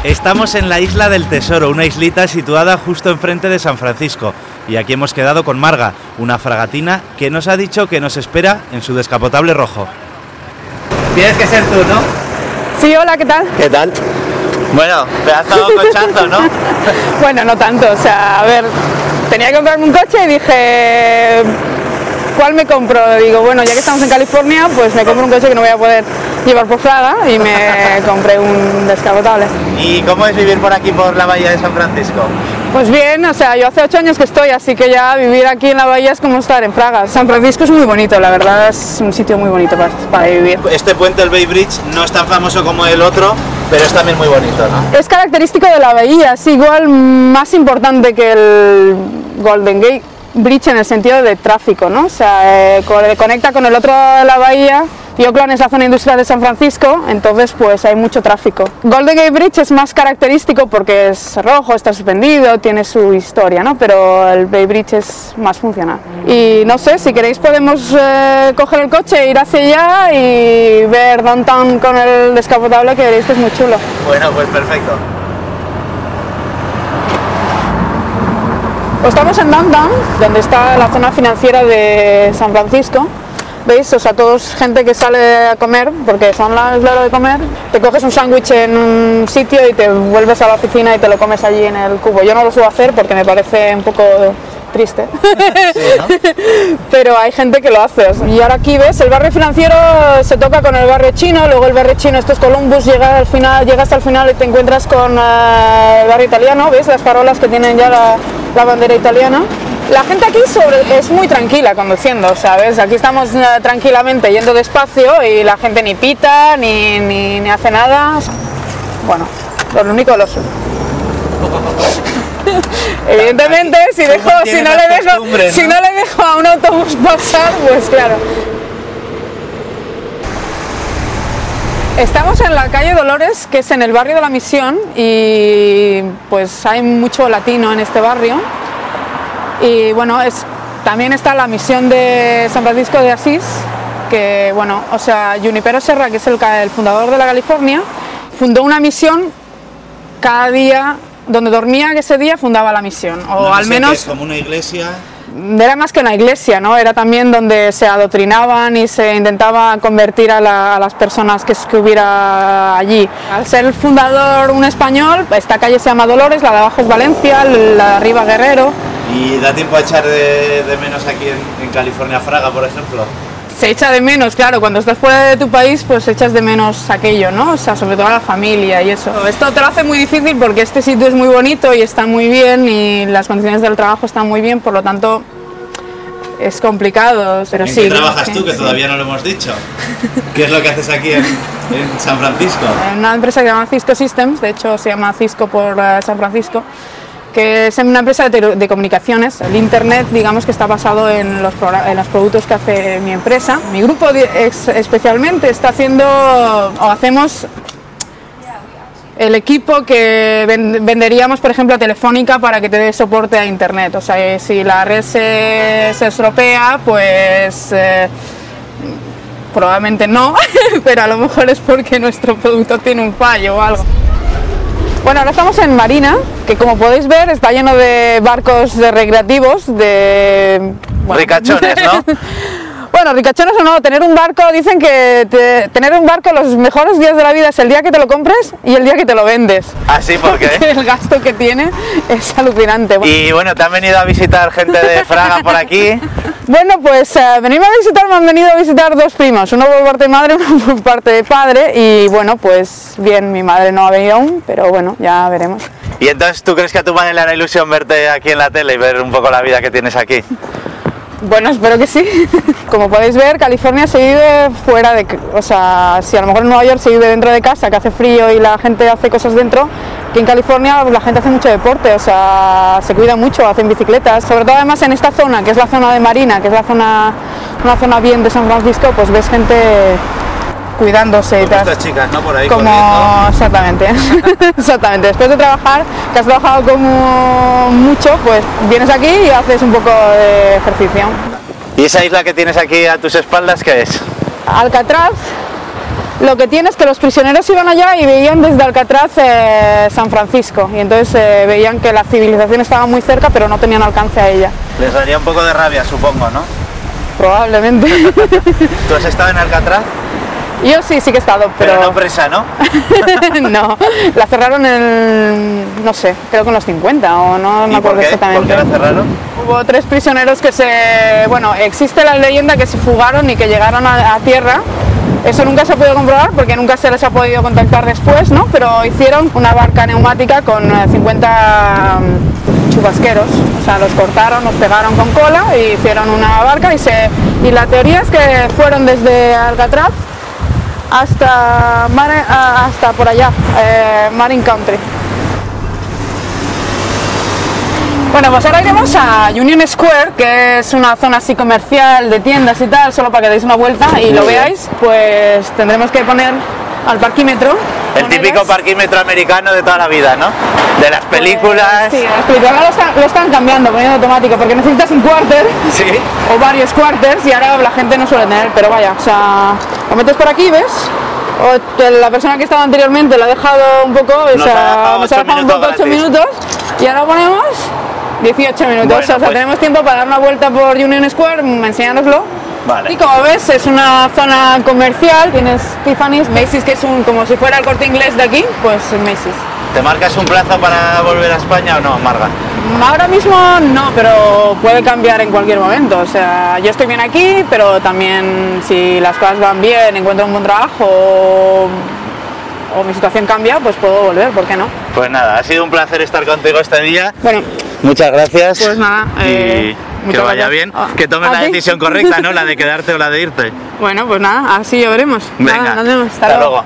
Estamos en la Isla del Tesoro, una islita situada justo enfrente de San Francisco. Y aquí hemos quedado con Marga, una fragatina que nos ha dicho que nos espera en su descapotable rojo. Tienes que ser tú, ¿no? Sí, hola, ¿qué tal? ¿Qué tal? Bueno, pedazo cochazo, ¿no? Bueno, no tanto, o sea, a ver, tenía que comprarme un coche y dije, ¿cuál me compro? Digo, bueno, ya que estamos en California, pues me compro un coche que no voy a poder llevar por Fraga y me compré un descapotable. ¿Y cómo es vivir por aquí, por la bahía de San Francisco? Pues bien, o sea, yo hace 8 años que estoy, así que ya vivir aquí en la bahía es como estar en Fraga. San Francisco es muy bonito, la verdad es un sitio muy bonito para vivir. Este puente, el Bay Bridge, no es tan famoso como el otro, pero es también muy bonito, ¿no? Es característico de la bahía, es igual más importante que el Golden Gate Bridge en el sentido de tráfico, ¿no? O sea, conecta con el otro de la bahía. Oakland es la zona industrial de San Francisco, entonces pues hay mucho tráfico. Golden Gate Bridge es más característico porque es rojo, está suspendido, tiene su historia, ¿no? Pero el Bay Bridge es más funcional. Y no sé, si queréis podemos coger el coche, ir hacia allá y ver downtown con el descapotable, que veréis que es muy chulo. Bueno, pues perfecto. Pues estamos en downtown, donde está la zona financiera de San Francisco. ¿Veis? O sea, todos gente que sale a comer, porque son las hora de comer, te coges un sándwich en un sitio y te vuelves a la oficina y te lo comes allí en el cubo. Yo no lo suelo hacer porque me parece un poco triste, sí, ¿no? Pero hay gente que lo hace. Y ahora aquí ves, el barrio financiero se toca con el barrio chino, luego el barrio chino, esto es Columbus, llegas hasta el final y te encuentras con el barrio italiano, ¿ves? Las farolas que tienen ya la bandera italiana. La gente aquí es muy tranquila conduciendo, ¿sabes? Aquí estamos tranquilamente yendo despacio y la gente ni pita, ni hace nada. Bueno, lo único lo suyo. Evidentemente, si no le dejo a un autobús pasar, pues claro. Estamos en la calle Dolores, que es en el barrio de la Misión, y pues hay mucho latino en este barrio. Y bueno, también está la misión de San Francisco de Asís, que bueno, o sea, Junipero Serra, que es el fundador de la California, fundó una misión cada día, donde dormía ese día fundaba la misión, o no al menos... Es como una iglesia. Era más que una iglesia, ¿no? Era también donde se adoctrinaban y se intentaba convertir a las personas que hubiera allí. Al ser el fundador un español, esta calle se llama Dolores, la de abajo es Valencia, la de arriba Guerrero. ¿Y da tiempo a echar de menos aquí en California Fraga, por ejemplo? Se echa de menos, claro, cuando estás fuera de tu país pues echas de menos aquello, ¿no? O sea, sobre todo a la familia y eso. Esto te lo hace muy difícil porque este sitio es muy bonito y está muy bien y las condiciones del trabajo están muy bien, por lo tanto es complicado, pero sí. ¿En qué trabajas tú, que todavía no lo hemos dicho? ¿Qué es lo que haces aquí en San Francisco? En una empresa que se llama Cisco Systems, de hecho se llama Cisco por San Francisco, que es una empresa de comunicaciones. El internet, digamos que está basado en los productos que hace mi empresa. Mi grupo especialmente está haciendo, o hacemos el equipo que venderíamos, por ejemplo, a Telefónica para que te dé soporte a internet. O sea, si la red se estropea, pues probablemente no, pero a lo mejor es porque nuestro producto tiene un fallo o algo. Bueno, ahora estamos en Marina, que como podéis ver está lleno de barcos recreativos, bueno, ricachones, ¿no? Bueno, ricachones o no, tener un barco, dicen que tener un barco los mejores días de la vida es el día que te lo compres y el día que te lo vendes. ¿Ah, sí? ¿Por qué? El gasto que tiene es alucinante. Y bueno, ¿te han venido a visitar gente de Fraga por aquí? Bueno, pues venirme a visitar, me han venido a visitar 2 primos, uno por parte de madre, uno por parte de padre, y bueno, pues bien, mi madre no ha venido aún, pero bueno, ya veremos. ¿Y entonces tú crees que a tu madre le hará ilusión verte aquí en la tele y ver un poco la vida que tienes aquí? Bueno, espero que sí. Como podéis ver, California se vive fuera de... O sea, si a lo mejor en Nueva York se vive dentro de casa, que hace frío y la gente hace cosas dentro, aquí en California la gente hace mucho deporte, o sea, se cuida mucho, hacen bicicletas. Sobre todo además en esta zona, que es la zona de Marina, que es una zona bien de San Francisco, pues ves gente cuidándose y tal. Estas chicas, ¿no? Por ahí como corriendo. Exactamente. Exactamente. Después de trabajar, que has trabajado como mucho, pues vienes aquí y haces un poco de ejercicio. ¿Y esa isla que tienes aquí a tus espaldas qué es? Alcatraz, lo que tiene es que los prisioneros iban allá y veían desde Alcatraz San Francisco, y entonces veían que la civilización estaba muy cerca, pero no tenían alcance a ella. Les daría un poco de rabia, supongo, ¿no? Probablemente. ¿Tú has estado en Alcatraz? Yo sí que he estado, pero... Pero no presa, ¿no? No, la cerraron en, no sé, creo que en los 50 o no me acuerdo exactamente. ¿Por qué la cerraron? Hubo 3 prisioneros que bueno, existe la leyenda que se fugaron y que llegaron a tierra. Eso nunca se ha podido comprobar porque nunca se les ha podido contactar después, ¿no? Pero hicieron una barca neumática con 50 chubasqueros, o sea, los cortaron, los pegaron con cola y hicieron una barca y la teoría es que fueron desde Alcatraz hasta por allá, Marine Country. Bueno, pues ahora iremos a Union Square, que es una zona así comercial de tiendas y tal, solo para que deis una vuelta y lo veáis. Pues tendremos que poner al parquímetro. El típico parquímetro americano de toda la vida, ¿no? De las películas. Sí, las películas lo están cambiando, poniendo automático, porque necesitas un quarter, sí, o varios quarters, y ahora la gente no suele tener, pero vaya, o sea, lo metes por aquí, ¿ves? O la persona que estaba anteriormente lo ha dejado un poco, nos ha dejado un poco 8 minutos, y ahora ponemos 18 minutos, bueno, o sea, pues tenemos tiempo para dar una vuelta por Union Square, enseñároslo. Vale. Y como ves, es una zona comercial, tienes Tiffany's, Macy's, que es como si fuera el Corte Inglés de aquí, pues Macy's. ¿Te marcas un plazo para volver a España o no, Marga? Ahora mismo no, pero puede cambiar en cualquier momento. O sea, yo estoy bien aquí, pero también si las cosas van bien, encuentro un buen trabajo o mi situación cambia, pues puedo volver, ¿por qué no? Pues nada, ha sido un placer estar contigo este día. Bueno, muchas gracias. Pues nada, y que vaya bien, que tomes la decisión correcta, ¿no? La de quedarte o la de irte. Bueno, pues nada, así ya veremos. Venga, nada, nos vemos. Hasta luego.